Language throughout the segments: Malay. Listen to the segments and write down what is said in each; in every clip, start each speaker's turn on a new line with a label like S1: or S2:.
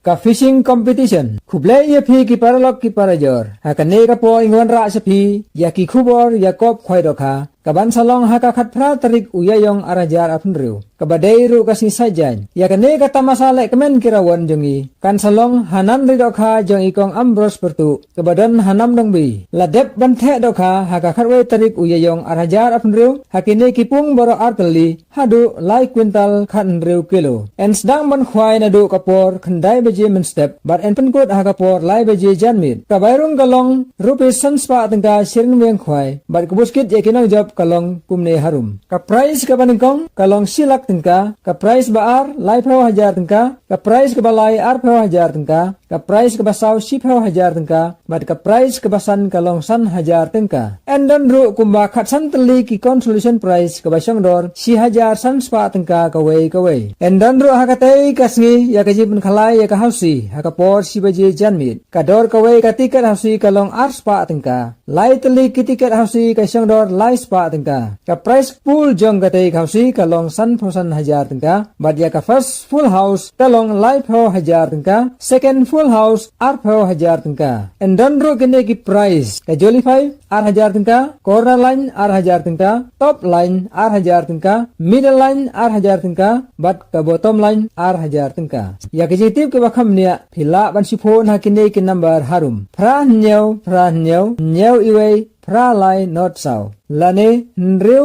S1: ka fishing competition khuble ye phi ki paralok ki parajor hakane ka po ingon ra sapi ya ki khubor ya kop khoi dokha kaban salong haka khat phra tarik uyayong arajar apnriu kabadei ru kasni sajan ya kane ka tamasa le kemen kirawan jongi kan salong hanan ri dokha jong ikong ambros pertu kabadan hanam dongbi ladep banthe dokha haka khatwe tarik uyayong arajar apnriu hakine kipung boro arteli hadu lai kwintal khan riu kilo en sedang ban khwai na du kapor khandai beje men step bat en penkut haka por lai beje janmit kabairung kalong rupi sanspa tengka sirin weng khwai bat kubuskit ye kinong job kalong kumne harum ka price ka baningkong kalong silak tengka ka price baar lai phau hajar tengka ka price ka balai ar phau hajar tengka ka price ka basau si phau hajar tengka bat ka price ka basan kalong san hajar tengka endan ru kumba khat san teli ki consolation price ka basang dor si hajar san spa tengka ka wei endan ru hakatei kasngi ya ka jibun khalai ya ka hausi haka por si baje janmit ka dor ka wei ka tiket hausi kalong ar spa tengka lai teli ki tiket hausi ka sang dor lai spa tengka ka price full jong ka tei hausi kalong san thosan hajar tengka bat ya ka first full house kalong lai phau hajar tengka second full house ar phau hajar tengka endan ru kene ki price ka jolify ar hajar tengka corner line ar hajar tengka top line ar hajar tengka middle line ar hajar tengka bat ka bottom line ar hajar tengka ya ke jitip ke bakam nia phila ban si phone hakine ki number harum phra nyau iwe phra lai not sao lane nriu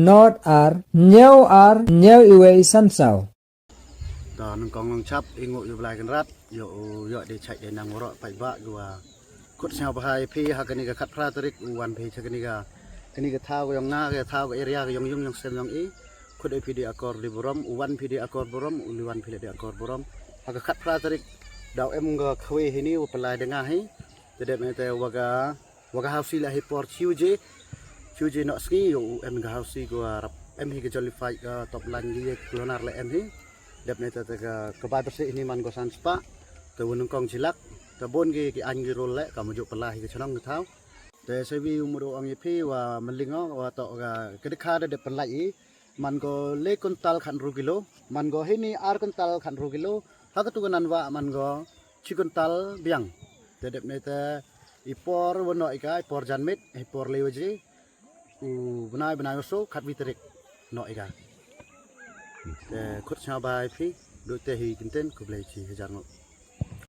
S1: not ar nyau iwe san sao
S2: đó nông con nông chắp đi ngồiอยู่lạiกันรัดอยู่để chạy để nằm ngồi phải vạอยู่khuất sao bahai phi hak ni ka khat phra tarik wan phi chakni ka thao yang nga ka thao ka area ka yang yung sel yang i khuất ai phi di akor di borom wan phi di akor borom wan phi di akor borom hak khat phra tarik daw em ga khwe hini upalai denga hi tede me te waga hausi la hi por chiuje no ski yo em ga hausi go rap em hi ka jolify ka top line gi klonar la em hi đẹp này ta cái bài bác sĩ ini man gosan spa từ vùng công chỉ lắc từ bốn cái anh cái role lẽ cả một chục lại cái channel người tháo để xây vi một đồ ông phi và mình linh và tọ cái đích khá đẹp lại man go lê con tal khăn ru kilo man go hini ar con tal khăn ru kilo hak tu kan wa man go chi con tal biang để đẹp này ta ipor wo noi ka ipor janmit ipor lewaji benai so khat vitrik noi ka khuất sao bài phi đôi tê hì kinh tế cục lệ chỉ 1.000 ngộ